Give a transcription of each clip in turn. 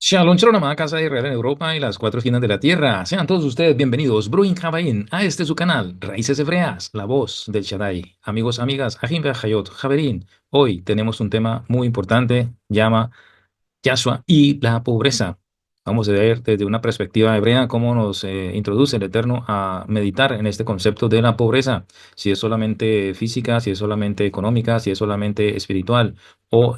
Shalom, shalom, amada casa de Israel en Europa y las cuatro esquinas de la tierra. Sean todos ustedes bienvenidos, Bruin Jabain, a este su canal, Raíces Hebreas, la voz del Shaddai. Amigos, amigas, Ajim Hayot, Javerín, hoy tenemos un tema muy importante, llama Yahshua y la pobreza. Vamos a ver desde una perspectiva hebrea cómo nos introduce el Eterno a meditar en este concepto de la pobreza, si es solamente física, si es solamente económica, si es solamente espiritual o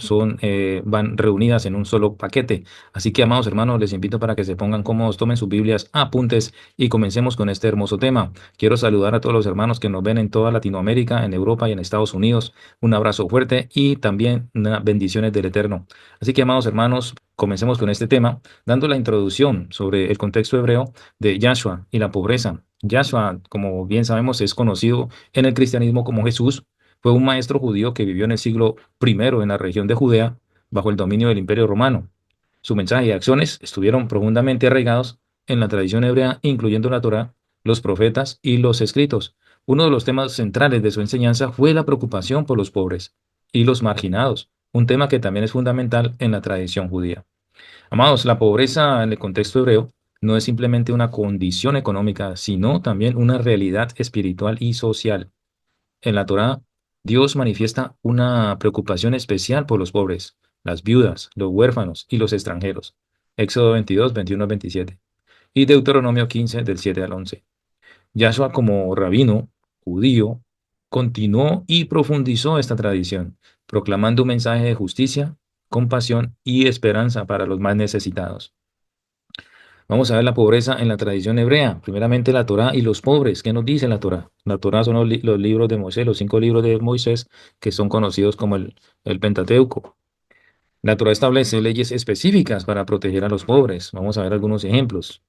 van reunidas en un solo paquete. Así que, amados hermanos, les invito para que se pongan cómodos, tomen sus Biblias, apuntes y comencemos con este hermoso tema. Quiero saludar a todos los hermanos que nos ven en toda Latinoamérica, en Europa y en Estados Unidos. Un abrazo fuerte y también bendiciones del Eterno. Así que, amados hermanos, comencemos con este tema, dando la introducción sobre el contexto hebreo de Yahshua y la pobreza. Yahshua, como bien sabemos, es conocido en el cristianismo como Jesús. Fue un maestro judío que vivió en el siglo primero en la región de Judea, bajo el dominio del Imperio Romano. Su mensaje y acciones estuvieron profundamente arraigados en la tradición hebrea, incluyendo la Torá, los profetas y los escritos. Uno de los temas centrales de su enseñanza fue la preocupación por los pobres y los marginados, un tema que también es fundamental en la tradición judía. Amados, la pobreza en el contexto hebreo no es simplemente una condición económica, sino también una realidad espiritual y social. En la Torá, Dios manifiesta una preocupación especial por los pobres, las viudas, los huérfanos y los extranjeros. Éxodo 22, 21 al 27. Y Deuteronomio 15, del 7 al 11. Yahshua, como rabino judío, continuó y profundizó esta tradición, proclamando un mensaje de justicia, compasión y esperanza para los más necesitados. Vamos a ver la pobreza en la tradición hebrea. Primeramente la Torá y los pobres. ¿Qué nos dice la Torá? La Torá son los libros de Moisés, los 5 libros de Moisés, que son conocidos como el Pentateuco. La Torá establece leyes específicas para proteger a los pobres. Vamos a ver algunos ejemplos.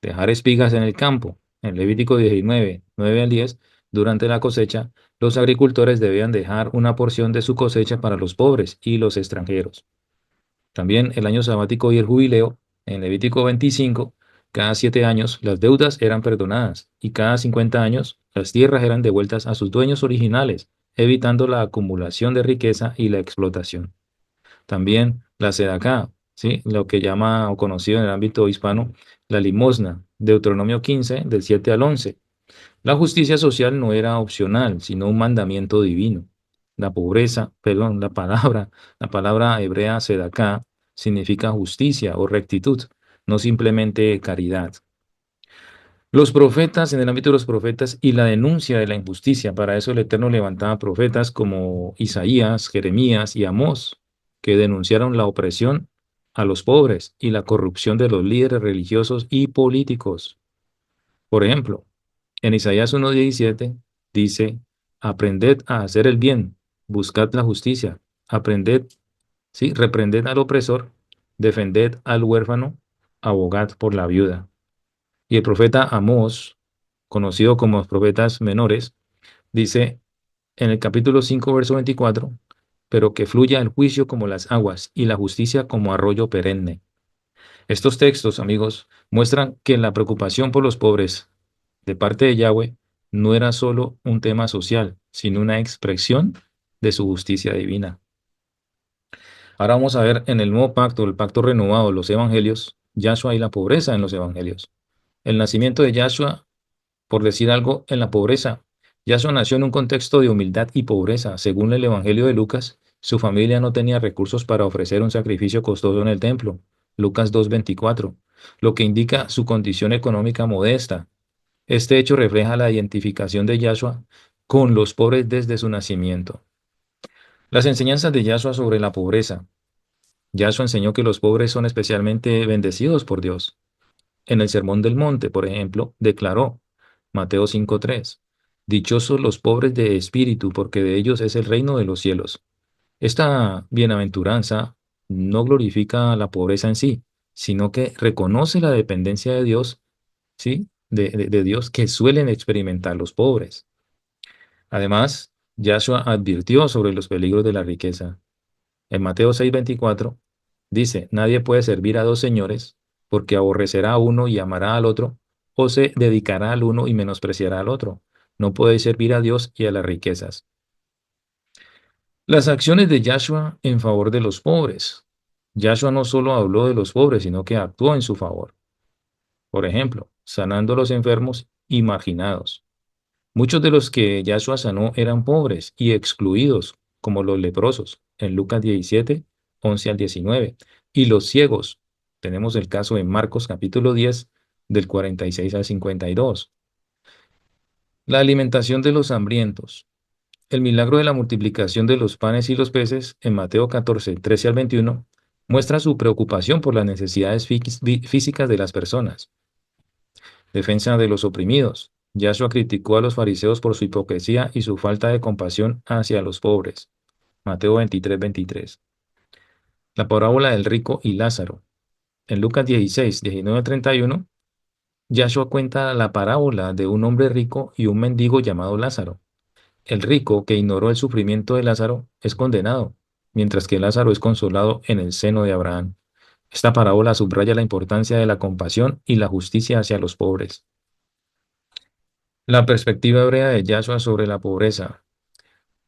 Dejar espigas en el campo. En Levítico 19, 9 al 10, durante la cosecha, los agricultores debían dejar una porción de su cosecha para los pobres y los extranjeros. También el año sabático y el jubileo, en Levítico 25, cada 7 años las deudas eran perdonadas y cada 50 años las tierras eran devueltas a sus dueños originales, evitando la acumulación de riqueza y la explotación. También la sedacá, ¿sí? Lo que llama o conocido en el ámbito hispano la limosna, Deuteronomio 15, del 7 al 11. La justicia social no era opcional, sino un mandamiento divino. La pobreza, perdón, la palabra hebrea sedacá significa justicia o rectitud, no simplemente caridad. Los profetas, en el ámbito de los profetas y la denuncia de la injusticia, para eso el Eterno levantaba profetas como Isaías, Jeremías y Amós, que denunciaron la opresión a los pobres y la corrupción de los líderes religiosos y políticos. Por ejemplo, en Isaías 1:17 dice, aprended a hacer el bien, buscad la justicia, aprended, sí, reprended al opresor, defended al huérfano, abogad por la viuda. Y el profeta Amós, conocido como los profetas menores, dice en el capítulo 5, verso 24, pero que fluya el juicio como las aguas y la justicia como arroyo perenne. Estos textos, amigos, muestran que la preocupación por los pobres de parte de Yahweh no era solo un tema social, sino una expresión de su justicia divina. Ahora vamos a ver en el nuevo pacto, el pacto renovado, los evangelios, Yahshua y la pobreza en los evangelios. El nacimiento de Yahshua, por decir algo, en la pobreza. Yahshua nació en un contexto de humildad y pobreza. Según el Evangelio de Lucas, su familia no tenía recursos para ofrecer un sacrificio costoso en el templo. Lucas 2:24, lo que indica su condición económica modesta. Este hecho refleja la identificación de Yahshua con los pobres desde su nacimiento. Las enseñanzas de Yahshua sobre la pobreza. Yahshua enseñó que los pobres son especialmente bendecidos por Dios. En el Sermón del Monte, por ejemplo, declaró, Mateo 5:3, dichosos los pobres de espíritu, porque de ellos es el reino de los cielos. Esta bienaventuranza no glorifica la pobreza en sí, sino que reconoce la dependencia de Dios, ¿sí? De Dios que suelen experimentar los pobres. Además, Yahshua advirtió sobre los peligros de la riqueza. En Mateo 6:24 dice, nadie puede servir a dos señores, porque aborrecerá a uno y amará al otro, o se dedicará al uno y menospreciará al otro. No podéis servir a Dios y a las riquezas. Las acciones de Yahshua en favor de los pobres. Yahshua no solo habló de los pobres, sino que actuó en su favor. Por ejemplo, sanando a los enfermos y marginados. Muchos de los que Yahshua sanó eran pobres y excluidos, como los leprosos, en Lucas 17, 11 al 19, y los ciegos. Tenemos el caso en Marcos capítulo 10, del 46 al 52. La alimentación de los hambrientos. El milagro de la multiplicación de los panes y los peces en Mateo 14, 13 al 21 muestra su preocupación por las necesidades físicas de las personas. Defensa de los oprimidos. Yahshua criticó a los fariseos por su hipocresía y su falta de compasión hacia los pobres. Mateo 23, 23. La parábola del rico y Lázaro. En Lucas 16, 19 al 31, Yahshua cuenta la parábola de un hombre rico y un mendigo llamado Lázaro. El rico, que ignoró el sufrimiento de Lázaro, es condenado, mientras que Lázaro es consolado en el seno de Abraham. Esta parábola subraya la importancia de la compasión y la justicia hacia los pobres. La perspectiva hebrea de Yahshua sobre la pobreza.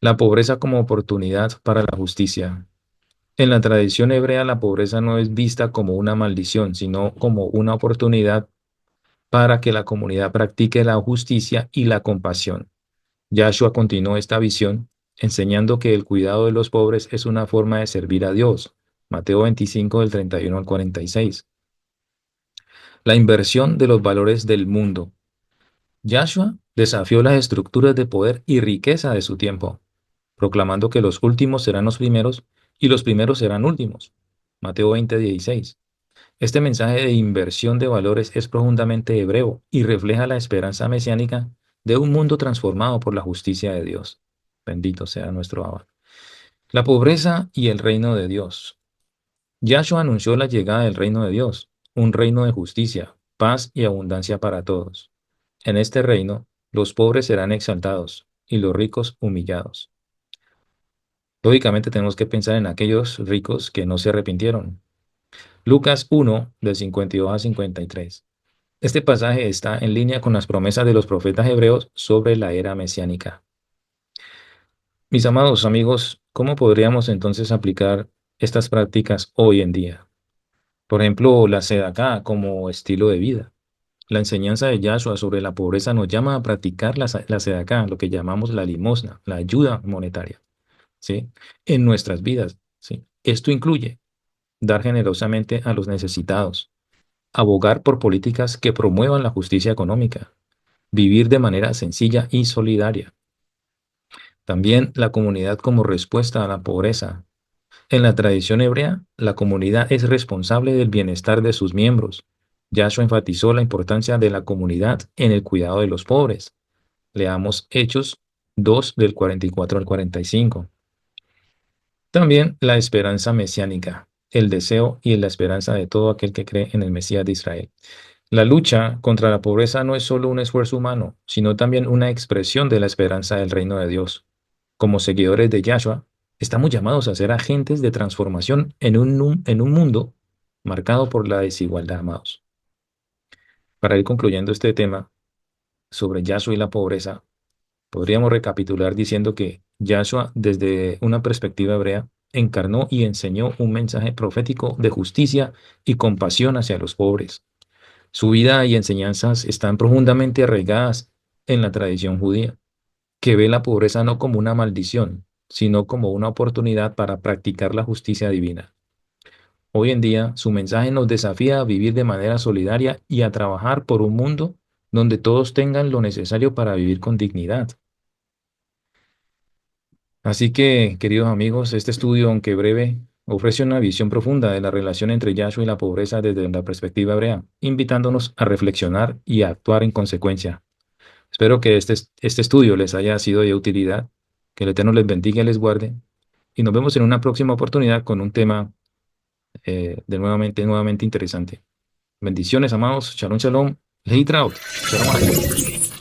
La pobreza como oportunidad para la justicia. En la tradición hebrea, la pobreza no es vista como una maldición, sino como una oportunidad para que la comunidad practique la justicia y la compasión. Yahshua continuó esta visión, enseñando que el cuidado de los pobres es una forma de servir a Dios. Mateo 25, del 31 al 46. La inversión de los valores del mundo. Yahshua desafió las estructuras de poder y riqueza de su tiempo, proclamando que los últimos serán los primeros y los primeros serán últimos. Mateo 20, 16. Este mensaje de inversión de valores es profundamente hebreo y refleja la esperanza mesiánica de un mundo transformado por la justicia de Dios. Bendito sea nuestro Abba. La pobreza y el reino de Dios. Yahshua anunció la llegada del reino de Dios, un reino de justicia, paz y abundancia para todos. En este reino, los pobres serán exaltados y los ricos humillados. Lógicamente tenemos que pensar en aquellos ricos que no se arrepintieron. Lucas 1, del 52 al 53. Este pasaje está en línea con las promesas de los profetas hebreos sobre la era mesiánica. Mis amados amigos, ¿cómo podríamos entonces aplicar estas prácticas hoy en día? Por ejemplo, la sedaká como estilo de vida. La enseñanza de Yahshua sobre la pobreza nos llama a practicar la sedaká, lo que llamamos la limosna, la ayuda monetaria, ¿sí? En nuestras vidas, ¿sí? Esto incluye dar generosamente a los necesitados, abogar por políticas que promuevan la justicia económica, vivir de manera sencilla y solidaria. También la comunidad como respuesta a la pobreza. En la tradición hebrea, la comunidad es responsable del bienestar de sus miembros. Yahshua enfatizó la importancia de la comunidad en el cuidado de los pobres. Leamos Hechos 2 del 44 al 45. También la esperanza mesiánica, el deseo y la esperanza de todo aquel que cree en el Mesías de Israel. La lucha contra la pobreza no es solo un esfuerzo humano, sino también una expresión de la esperanza del reino de Dios. Como seguidores de Yahshua, estamos llamados a ser agentes de transformación en un mundo marcado por la desigualdad, amados. Para ir concluyendo este tema sobre Yahshua y la pobreza, podríamos recapitular diciendo que Yahshua, desde una perspectiva hebrea, encarnó y enseñó un mensaje profético de justicia y compasión hacia los pobres. Su vida y enseñanzas están profundamente arraigadas en la tradición judía, que ve la pobreza no como una maldición, sino como una oportunidad para practicar la justicia divina. Hoy en día, su mensaje nos desafía a vivir de manera solidaria y a trabajar por un mundo donde todos tengan lo necesario para vivir con dignidad. Así que, queridos amigos, este estudio, aunque breve, ofrece una visión profunda de la relación entre Yahshua y la pobreza desde la perspectiva hebrea, invitándonos a reflexionar y a actuar en consecuencia. Espero que este estudio les haya sido de utilidad, que el Eterno les bendiga y les guarde, y nos vemos en una próxima oportunidad con un tema nuevamente interesante. Bendiciones, amados. Shalom, shalom. Leitraut. Shalom Aleichem.